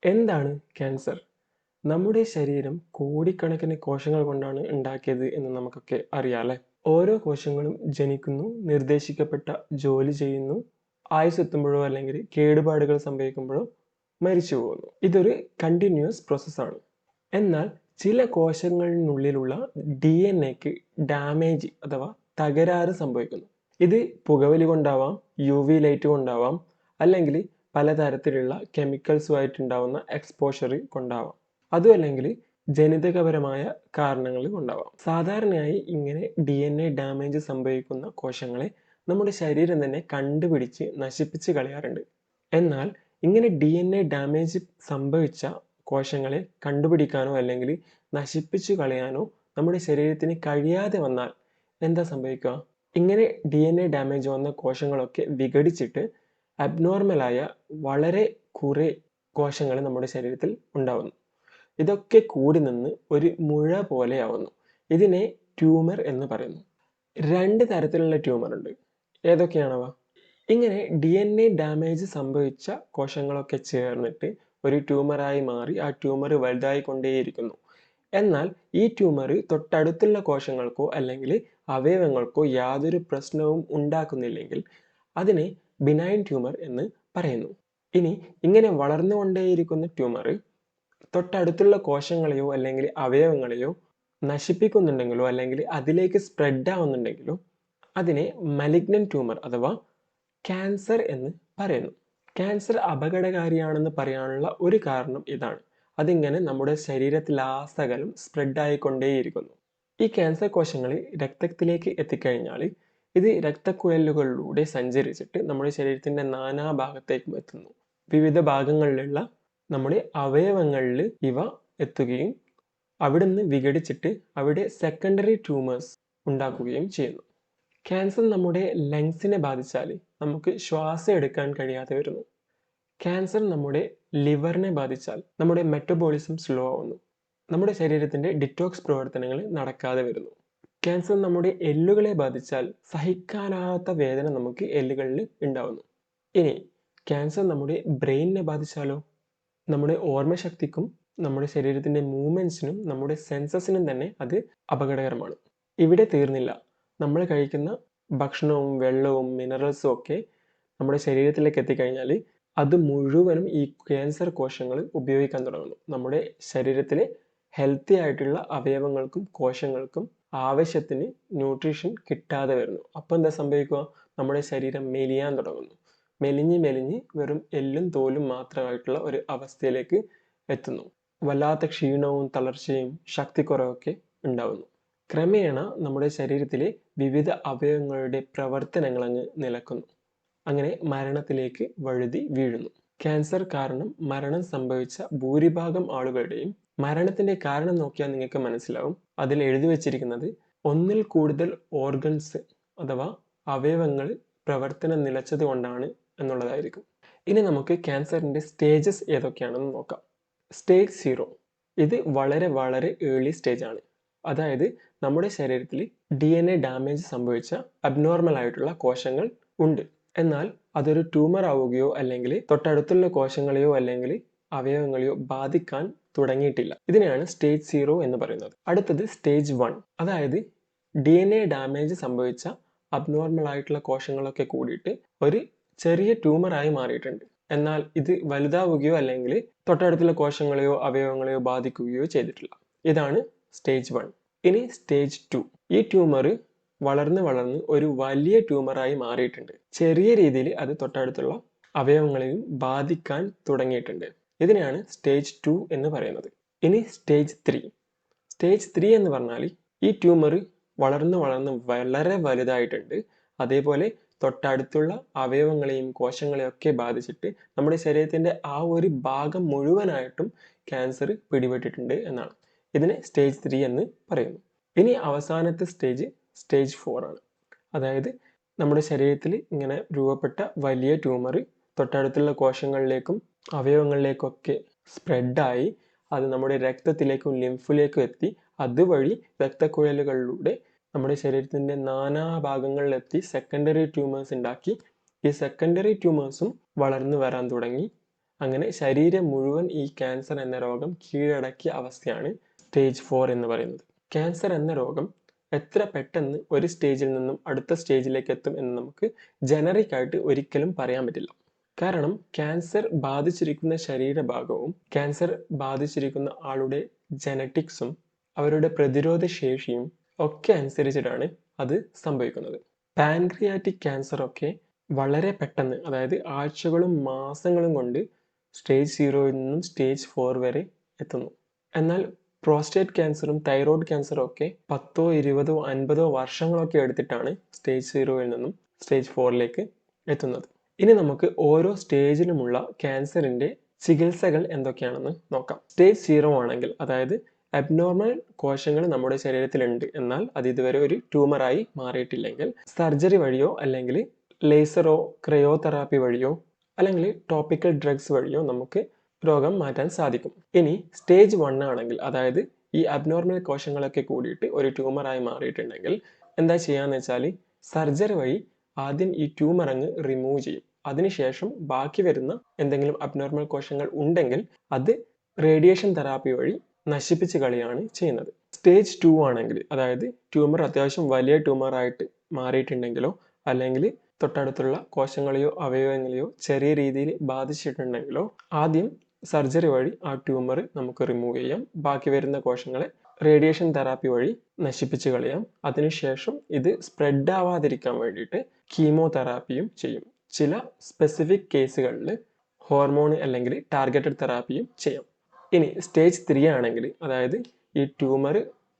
എന്താണ് ക്യാൻസർ? നമ്മുടെ ശരീരം കോടിക്കണക്കിന് കോശങ്ങൾ കൊണ്ടാണ് ഉണ്ടാക്കിയത് എന്ന് നമുക്കൊക്കെ അറിയാലേ. ഓരോ കോശങ്ങളും ജനിക്കുന്നു, നിർദ്ദേശിക്കപ്പെട്ട ജോലി ചെയ്യുന്നു, ആയുസ്സെത്തുമ്പോഴോ അല്ലെങ്കിൽ കേടുപാടുകൾ സംഭവിക്കുമ്പോഴോ മരിച്ചു പോകുന്നു. ഇതൊരു കണ്ടിന്യൂസ് പ്രോസസ്സാണ്. എന്നാൽ ചില കോശങ്ങളിനുള്ളിലുള്ള DNA-ക്ക് ഡാമേജ് അഥവാ തകരാറ് സംഭവിക്കുന്നു. ഇത് പുകവലി കൊണ്ടാവാം, UV ലൈറ്റ് കൊണ്ടാവാം, അല്ലെങ്കിൽ പലതരത്തിലുള്ള കെമിക്കൽസുമായിട്ടുണ്ടാവുന്ന എക്സ്പോഷർ കൊണ്ടാവാം. അതും അല്ലെങ്കിൽ ജനിതകപരമായ കാരണങ്ങൾ കൊണ്ടാവാം. സാധാരണയായി ഇങ്ങനെ DNA ഡാമേജ് സംഭവിക്കുന്ന കോശങ്ങളെ നമ്മുടെ ശരീരം തന്നെ കണ്ടുപിടിച്ച് നശിപ്പിച്ച് കളയാറുണ്ട്. എന്നാൽ ഇങ്ങനെ DNA ഡാമേജ് സംഭവിച്ച കോശങ്ങളെ കണ്ടുപിടിക്കാനോ അല്ലെങ്കിൽ നശിപ്പിച്ചു കളയാനോ നമ്മുടെ ശരീരത്തിന് കഴിയാതെ വന്നാൽ എന്താ സംഭവിക്കുക? ഇങ്ങനെ DNA ഡാമേജ് വന്ന കോശങ്ങളൊക്കെ വിഘടിച്ചിട്ട് അബ്നോർമലായ വളരെ കുറെ കോശങ്ങൾ നമ്മുടെ ശരീരത്തിൽ ഉണ്ടാവുന്നു. ഇതൊക്കെ കൂടി നിന്ന് ഒരു മുഴ പോലെയാവുന്നു. ഇതിനെ ട്യൂമർ എന്ന് പറയുന്നു. 2 തരത്തിലുള്ള ട്യൂമർ ഉണ്ട്. ഏതൊക്കെയാണവ? ഇങ്ങനെ DNA ഡാമേജ് സംഭവിച്ച കോശങ്ങളൊക്കെ ചേർന്നിട്ട് ഒരു ട്യൂമറായി മാറി ആ ട്യൂമർ വലുതായിക്കൊണ്ടേയിരിക്കുന്നു. എന്നാൽ ഈ ട്യൂമർ തൊട്ടടുത്തുള്ള കോശങ്ങൾക്കോ അല്ലെങ്കിൽ അവയവങ്ങൾക്കോ യാതൊരു പ്രശ്നവും ഉണ്ടാക്കുന്നില്ലെങ്കിൽ അതിനെ ബിനൈൻ ട്യൂമർ എന്ന് പറയുന്നു. ഇനി ഇങ്ങനെ വളർന്നുകൊണ്ടേയിരിക്കുന്ന ട്യൂമർ തൊട്ടടുത്തുള്ള കോശങ്ങളെയോ അല്ലെങ്കിൽ അവയവങ്ങളെയോ നശിപ്പിക്കുന്നുണ്ടെങ്കിലോ അല്ലെങ്കിൽ അതിലേക്ക് സ്പ്രെഡ് ആവുന്നുണ്ടെങ്കിലോ അതിനെ മലിഗ്നന്റ് ട്യൂമർ അഥവാ ക്യാൻസർ എന്ന് പറയുന്നു. ക്യാൻസർ അപകടകാരിയാണെന്ന് പറയാനുള്ള ഒരു കാരണം ഇതാണ്. അതിങ്ങനെ നമ്മുടെ ശരീരത്തിലാസകലം സ്പ്രെഡ് ആയിക്കൊണ്ടേയിരിക്കുന്നു. ഈ ക്യാൻസർ കോശങ്ങൾ രക്തത്തിലേക്ക് എത്തിക്കഴിഞ്ഞാൽ ഇത് രക്തക്കുഴലുകളിലൂടെ സഞ്ചരിച്ചിട്ട് നമ്മുടെ ശരീരത്തിൻ്റെ നാനാഭാഗത്തേക്കും എത്തുന്നു. വിവിധ ഭാഗങ്ങളിലുള്ള നമ്മുടെ അവയവങ്ങളിൽ ഇവ എത്തുകയും അവിടുന്ന് വിഘടിച്ചിട്ട് അവിടെ സെക്കൻഡറി ട്യൂമേഴ്സ് ഉണ്ടാക്കുകയും ചെയ്യുന്നു. ക്യാൻസർ നമ്മുടെ ലങ്സിനെ ബാധിച്ചാൽ നമുക്ക് ശ്വാസം എടുക്കാൻ കഴിയാതെ വരുന്നു. ക്യാൻസർ നമ്മുടെ ലിവറിനെ ബാധിച്ചാൽ നമ്മുടെ മെറ്റബോളിസം സ്ലോ ആവുന്നു. നമ്മുടെ ശരീരത്തിൻ്റെ ഡിറ്റോക്സ് പ്രവർത്തനങ്ങൾ നടക്കാതെ വരുന്നു. ക്യാൻസർ നമ്മുടെ എല്ലുകളെ ബാധിച്ചാൽ സഹിക്കാനാവാത്ത വേദന നമുക്ക് എല്ലുകളിൽ ഉണ്ടാവുന്നു. ഇനി ക്യാൻസർ നമ്മുടെ ബ്രെയിനിനെ ബാധിച്ചാലോ? നമ്മുടെ ഓർമ്മശക്തിക്കും നമ്മുടെ ശരീരത്തിൻ്റെ മൂവ്മെൻറ്റ്സിനും നമ്മുടെ സെൻസസിനും തന്നെ അത് അപകടകരമാണ്. ഇവിടെ തീർന്നില്ല. നമ്മൾ കഴിക്കുന്ന ഭക്ഷണവും വെള്ളവും മിനറൽസും ഒക്കെ നമ്മുടെ ശരീരത്തിലേക്ക് എത്തിക്കഴിഞ്ഞാൽ അത് മുഴുവനും ഈ ക്യാൻസർ കോശങ്ങൾ ഉപയോഗിക്കാൻ തുടങ്ങുന്നു. നമ്മുടെ ശരീരത്തിലെ ഹെൽത്തി ആയിട്ടുള്ള അവയവങ്ങൾക്കും കോശങ്ങൾക്കും ആവശ്യത്തിന് ന്യൂട്രീഷൻ കിട്ടാതെ വരുന്നു. അപ്പോൾ എന്താ സംഭവിക്കുക? നമ്മുടെ ശരീരം മെലിയാൻ തുടങ്ങുന്നു. മെലിഞ്ഞ് വെറും എല്ലും തോലും മാത്രമായിട്ടുള്ള ഒരു അവസ്ഥയിലേക്ക് എത്തുന്നു. വല്ലാത്ത ക്ഷീണവും തളർച്ചയും ശക്തിക്കുറവൊക്കെ ഉണ്ടാവുന്നു. ക്രമേണ നമ്മുടെ ശരീരത്തിലെ വിവിധ അവയവങ്ങളുടെ പ്രവർത്തനങ്ങൾ അങ്ങ് നിലക്കുന്നു. അങ്ങനെ മരണത്തിലേക്ക് വഴുതി വീഴുന്നു. ക്യാൻസർ കാരണം മരണം സംഭവിച്ച ഭൂരിഭാഗം ആളുകളുടെയും മരണത്തിന്റെ കാരണം നോക്കിയാൽ നിങ്ങൾക്ക് മനസ്സിലാവും. അതിൽ എഴുതി വച്ചിരിക്കുന്നത് ഒന്നിൽ കൂടുതൽ ഓർഗൻസ് അഥവാ അവയവങ്ങൾ പ്രവർത്തനം നിലച്ചത് കൊണ്ടാണ് എന്നുള്ളതായിരിക്കും. ഇനി നമുക്ക് ക്യാൻസറിന്റെ സ്റ്റേജസ് ഏതൊക്കെയാണെന്ന് നോക്കാം. സ്റ്റേജ് 0 ഇത് വളരെ വളരെ ഏർലി സ്റ്റേജ് ആണ്. അതായത് നമ്മുടെ ശരീരത്തിൽ DNA ഡാമേജ് സംഭവിച്ച അബ്നോർമൽ ആയിട്ടുള്ള കോശങ്ങൾ ഉണ്ട്. എന്നാൽ അതൊരു ട്യൂമർ ആവുകയോ അല്ലെങ്കിൽ തൊട്ടടുത്തുള്ള കോശങ്ങളെയോ അല്ലെങ്കിൽ അവയവങ്ങളെയോ ബാധിക്കാൻ തുടങ്ങിയിട്ടില്ല. ഇതിനെയാണ് സ്റ്റേജ് 0 എന്ന് പറയുന്നത്. അടുത്തത് സ്റ്റേജ് 1, അതായത് DNA ഡാമേജ് സംഭവിച്ച അബ്നോർമൽ ആയിട്ടുള്ള കോശങ്ങളൊക്കെ കൂടിയിട്ട് ഒരു ചെറിയ ട്യൂമറായി മാറിയിട്ടുണ്ട്. എന്നാൽ ഇത് വലുതാവുകയോ അല്ലെങ്കിൽ തൊട്ടടുത്തുള്ള കോശങ്ങളെയോ അവയവങ്ങളെയോ ബാധിക്കുകയോ ചെയ്തിട്ടില്ല. ഇതാണ് സ്റ്റേജ് 1. ഇനി സ്റ്റേജ് 2. ഈ ട്യൂമർ വളർന്ന് ഒരു വലിയ ട്യൂമറായി മാറിയിട്ടുണ്ട്. ചെറിയ രീതിയിൽ അത് തൊട്ടടുത്തുള്ള അവയവങ്ങളെയും ബാധിക്കാൻ തുടങ്ങിയിട്ടുണ്ട്. ഇതിനെയാണ് സ്റ്റേജ് 2 എന്ന് പറയുന്നത്. ഇനി സ്റ്റേജ് 3. സ്റ്റേജ് 3 എന്ന് പറഞ്ഞാൽ ഈ ട്യൂമർ വളർന്ന് വളരെ വലുതായിട്ടുണ്ട്. അതേപോലെ തൊട്ടടുത്തുള്ള അവയവങ്ങളെയും കോശങ്ങളെയും ഒക്കെ ബാധിച്ചിട്ട് നമ്മുടെ ശരീരത്തിൻ്റെ ആ ഒരു ഭാഗം മുഴുവനായിട്ടും ക്യാൻസർ പിടിപെട്ടിട്ടുണ്ട് എന്നാണ്. ഇതിനെ സ്റ്റേജ് 3 എന്ന് പറയുന്നു. ഇനി അവസാനത്തെ സ്റ്റേജ് 4 ആണ്. അതായത് നമ്മുടെ ശരീരത്തിൽ ഇങ്ങനെ രൂപപ്പെട്ട വലിയ ട്യൂമർ തൊട്ടടുത്തുള്ള കോശങ്ങളിലേക്കും അവയവങ്ങളിലേക്കൊക്കെ സ്പ്രെഡായി അത് നമ്മുടെ രക്തത്തിലേക്കും ലിംഫിലേക്കും എത്തി അതുവഴി രക്തക്കുഴലുകളിലൂടെ നമ്മുടെ ശരീരത്തിൻ്റെ നാനാഭാഗങ്ങളിലെത്തി സെക്കൻഡറി ട്യൂമേഴ്സ് ഉണ്ടാക്കി. ഈ സെക്കൻഡറി ട്യൂമേഴ്സും വളർന്നു വരാൻ തുടങ്ങി. അങ്ങനെ ശരീരം മുഴുവൻ ഈ ക്യാൻസർ എന്ന രോഗം കീഴടക്കിയ അവസ്ഥയാണ് സ്റ്റേജ് 4 എന്ന് പറയുന്നത്. ക്യാൻസർ എന്ന രോഗം എത്ര പെട്ടെന്ന് ഒരു സ്റ്റേജിൽ നിന്നും അടുത്ത സ്റ്റേജിലേക്ക് എത്തും എന്ന് നമുക്ക് ജനറിക് ആയിട്ട് ഒരിക്കലും പറയാൻ പറ്റില്ല. കാരണം ക്യാൻസർ ബാധിച്ചിരിക്കുന്ന ശരീരഭാഗവും ക്യാൻസർ ബാധിച്ചിരിക്കുന്ന ആളുടെ ജനറ്റിക്സും അവരുടെ പ്രതിരോധ ശേഷിയും ഒക്കെ അനുസരിച്ചിട്ടാണ് അത് സംഭവിക്കുന്നത്. പാൻക്രിയാറ്റിക് ക്യാൻസർ ഒക്കെ വളരെ പെട്ടെന്ന്, അതായത് ആഴ്ചകളും മാസങ്ങളും കൊണ്ട് സ്റ്റേജ് 0യിൽ നിന്നും സ്റ്റേജ് 4 വരെ എത്തുന്നു. എന്നാൽ പ്രോസ്റ്റേറ്റ് ക്യാൻസറും തൈറോയ്ഡ് ക്യാൻസറും ഒക്കെ 10, 20, 50 വർഷങ്ങളൊക്കെ എടുത്തിട്ടാണ് സ്റ്റേജ് 0യിൽ നിന്നും സ്റ്റേജ് 4ലേക്ക് എത്തുന്നത്. ഇനി നമുക്ക് ഓരോ സ്റ്റേജിലുമുള്ള ക്യാൻസറിന്റെ ചികിത്സകൾ എന്തൊക്കെയാണെന്ന് നോക്കാം. സ്റ്റേജ് 0 ആണെങ്കിൽ, അതായത് അബ്നോർമൽ കോശങ്ങൾ നമ്മുടെ ശരീരത്തിലുണ്ട്, എന്നാൽ അത് ഇതുവരെ ഒരു ട്യൂമറായി മാറിയിട്ടില്ലെങ്കിൽ സർജറി വഴിയോ അല്ലെങ്കിൽ ലേസറോ ക്രയോതെറാപ്പി വഴിയോ അല്ലെങ്കിൽ ടോപ്പിക്കൽ ഡ്രഗ്സ് വഴിയോ നമുക്ക് രോഗം മാറ്റാൻ സാധിക്കും. ഇനി സ്റ്റേജ് 1 ആണെങ്കിൽ, അതായത് ഈ അബ്നോർമൽ കോശങ്ങളൊക്കെ കൂടിയിട്ട് ഒരു ട്യൂമറായി മാറിയിട്ടുണ്ടെങ്കിൽ എന്താ ചെയ്യാന്ന് വെച്ചാൽ സർജറി വഴി ആദ്യം ഈ ട്യൂമർ അങ്ങ് റിമൂവ് ചെയ്യും. അതിനുശേഷം ബാക്കി വരുന്ന എന്തെങ്കിലും അബ്നോർമൽ കോശങ്ങൾ ഉണ്ടെങ്കിൽ അത് റേഡിയേഷൻ തെറാപ്പി വഴി നശിപ്പിച്ച് കളയാണ് ചെയ്യുന്നത്. സ്റ്റേജ് 2 ആണെങ്കിൽ, അതായത് ട്യൂമർ അത്യാവശ്യം വലിയ ട്യൂമറായിട്ട് മാറിയിട്ടുണ്ടെങ്കിലോ അല്ലെങ്കിൽ തൊട്ടടുത്തുള്ള കോശങ്ങളെയോ അവയവങ്ങളെയോ ചെറിയ രീതിയിൽ ബാധിച്ചിട്ടുണ്ടെങ്കിലോ ആദ്യം സർജറി വഴി ആ ട്യൂമർ നമുക്ക് റിമൂവ് ചെയ്യാം. ബാക്കി വരുന്ന കോശങ്ങളെ റേഡിയേഷൻ തെറാപ്പി വഴി നശിപ്പിച്ച് കളയാം. അതിനുശേഷം ഇത് സ്പ്രെഡ് ആവാതിരിക്കാൻ വേണ്ടിയിട്ട് കീമോതെറാപ്പിയും ചെയ്യും. ചില സ്പെസിഫിക് കേസുകളിൽ ഹോർമോൺ അല്ലെങ്കിൽ ടാർഗറ്റഡ് തെറാപ്പിയും ചെയ്യാം. ഇനി സ്റ്റേജ് 3 ആണെങ്കിൽ, അതായത് ഈ ട്യൂമർ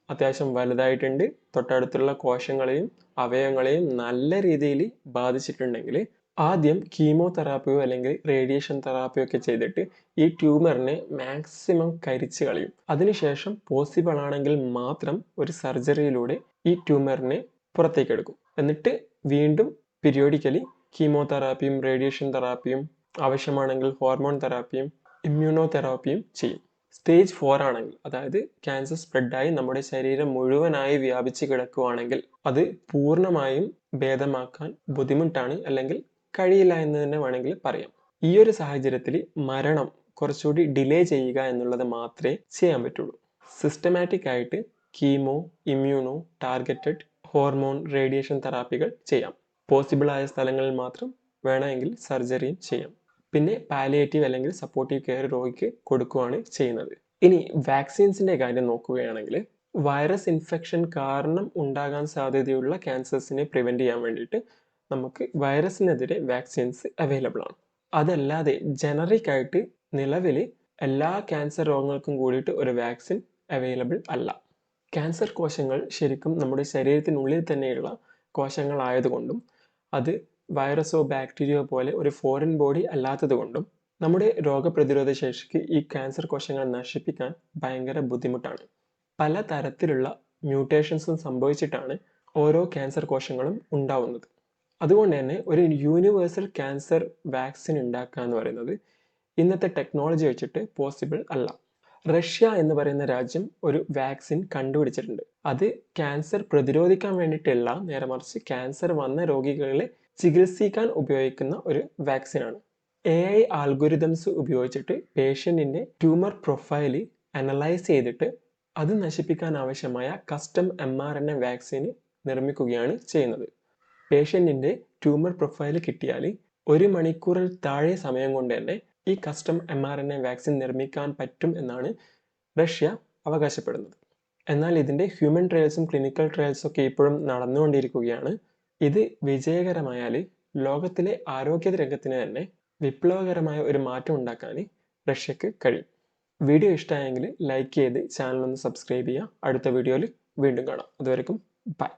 അത്യാവശ്യം വലുതായിട്ടുണ്ട്, തൊട്ടടുത്തുള്ള കോശങ്ങളെയും അവയവങ്ങളെയും നല്ല രീതിയിൽ ബാധിച്ചിട്ടുണ്ടെങ്കിൽ ആദ്യം കീമോതെറാപ്പിയോ അല്ലെങ്കിൽ റേഡിയേഷൻ തെറാപ്പിയോ ഒക്കെ ചെയ്തിട്ട് ഈ ട്യൂമറിനെ മാക്സിമം കരിച്ച് കളയും. അതിനുശേഷം പോസിബിൾ ആണെങ്കിൽ മാത്രം ഒരു സർജറിയിലൂടെ ഈ ട്യൂമറിനെ പുറത്തേക്ക് എടുക്കും. എന്നിട്ട് വീണ്ടും പീരിയോഡിക്കലി കീമോതെറാപ്പിയും റേഡിയേഷൻ തെറാപ്പിയും ആവശ്യമാണെങ്കിൽ ഹോർമോൺ തെറാപ്പിയും ഇമ്മ്യൂണോ തെറാപ്പിയും ചെയ്യും. സ്റ്റേജ് 4 ആണെങ്കിൽ, അതായത് ക്യാൻസർ സ്പ്രെഡായി നമ്മുടെ ശരീരം മുഴുവനായി വ്യാപിച്ച് കിടക്കുകയാണെങ്കിൽ അത് പൂർണ്ണമായും ഭേദമാക്കാൻ ബുദ്ധിമുട്ടാണ്, അല്ലെങ്കിൽ കഴിയില്ല എന്ന് തന്നെ വേണമെങ്കിൽ പറയാം. ഈ ഒരു സാഹചര്യത്തിൽ മരണം കുറച്ചുകൂടി ഡിലേ ചെയ്യുക എന്നുള്ളത് മാത്രമേ ചെയ്യാൻ പറ്റുള്ളൂ. സിസ്റ്റമാറ്റിക് ആയിട്ട് chemo, immuno, targeted, hormone, radiation തെറാപ്പികൾ ചെയ്യാം. പോസിബിൾ ആയ സ്ഥലങ്ങളിൽ മാത്രം വേണമെങ്കിൽ സർജറിയും ചെയ്യാം. പിന്നെ പാലിയേറ്റീവ് അല്ലെങ്കിൽ സപ്പോർട്ടീവ് കെയർ രോഗിക്ക് കൊടുക്കുകയാണ് ചെയ്യുന്നത്. ഇനി വാക്സിൻസിന്റെ കാര്യം നോക്കുകയാണെങ്കിൽ, വൈറസ് ഇൻഫെക്ഷൻ കാരണം ഉണ്ടാകാൻ സാധ്യതയുള്ള ക്യാൻസേഴ്സിനെ പ്രിവെന്റ് ചെയ്യാൻ വേണ്ടിയിട്ട് നമുക്ക് വൈറസിനെതിരെ വാക്സിൻസ് അവൈലബിൾ ആണ്. അതല്ലാതെ ജനറിക് ആയിട്ട് നിലവിൽ എല്ലാ ക്യാൻസർ രോഗങ്ങൾക്കും കൂടിയിട്ട് ഒരു വാക്സിൻ അവൈലബിൾ അല്ല. ക്യാൻസർ കോശങ്ങൾ ശരിക്കും നമ്മുടെ ശരീരത്തിനുള്ളിൽ തന്നെയുള്ള കോശങ്ങളായതുകൊണ്ടും അത് വൈറസോ ബാക്ടീരിയയോ പോലെ ഒരു ഫോറിൻ ബോഡി അല്ലാത്തത് കൊണ്ടും നമ്മുടെ രോഗപ്രതിരോധ ശേഷിക്ക് ഈ ക്യാൻസർ കോശങ്ങൾ നശിപ്പിക്കാൻ ഭയങ്കര ബുദ്ധിമുട്ടാണ്. പല തരത്തിലുള്ള മ്യൂട്ടേഷൻസും സംഭവിച്ചിട്ടാണ് ഓരോ ക്യാൻസർ കോശങ്ങളും ഉണ്ടാവുന്നത്. അതുകൊണ്ട് തന്നെ ഒരു യൂണിവേഴ്സൽ ക്യാൻസർ വാക്സിൻ ഉണ്ടാക്കുക എന്ന് പറയുന്നത് ഇന്നത്തെ ടെക്നോളജി വെച്ചിട്ട് പോസിബിൾ അല്ല. റഷ്യ എന്ന് പറയുന്ന രാജ്യം ഒരു വാക്സിൻ കണ്ടുപിടിച്ചിട്ടുണ്ട്. അത് ക്യാൻസർ പ്രതിരോധിക്കാൻ വേണ്ടിയിട്ടല്ല, നേരെ മറിച്ച് ക്യാൻസർ വന്ന രോഗികളെ ചികിത്സിക്കാൻ ഉപയോഗിക്കുന്ന ഒരു വാക്സിനാണ്. AI ആൽഗോരിതംസ് ഉപയോഗിച്ചിട്ട് പേഷ്യൻറ്റിൻ്റെ ട്യൂമർ പ്രൊഫൈല് അനലൈസ് ചെയ്തിട്ട് അത് നശിപ്പിക്കാൻ ആവശ്യമായ കസ്റ്റം mRNA വാക്സിന് നിർമ്മിക്കുകയാണ് ചെയ്യുന്നത്. പേഷ്യൻറ്റിൻ്റെ ട്യൂമർ പ്രൊഫൈല് കിട്ടിയാൽ 1 മണിക്കൂറിൽ താഴെ സമയം കൊണ്ട് തന്നെ ഈ കസ്റ്റം mRNA വാക്സിൻ നിർമ്മിക്കാൻ പറ്റും എന്നാണ് റഷ്യ അവകാശപ്പെടുന്നത്. എന്നാൽ ഇതിൻ്റെ ഹ്യൂമൻ ട്രയൽസും ക്ലിനിക്കൽ ട്രയൽസും ഒക്കെ ഇപ്പോഴും നടന്നുകൊണ്ടിരിക്കുകയാണ്. ഇത് വിജയകരമായാൽ ലോകത്തിലെ ആരോഗ്യ രംഗത്തിന് തന്നെ വിപ്ലവകരമായ ഒരു മാറ്റം ഉണ്ടാക്കാൻ റഷ്യക്ക് കഴിയും. വീഡിയോ ഇഷ്ടമായെങ്കിൽ ലൈക്ക് ചെയ്ത് ചാനൽ ഒന്ന് സബ്സ്ക്രൈബ് ചെയ്യുക. അടുത്ത വീഡിയോയിൽ വീണ്ടും കാണാം. അതുവരെക്കും ബൈ.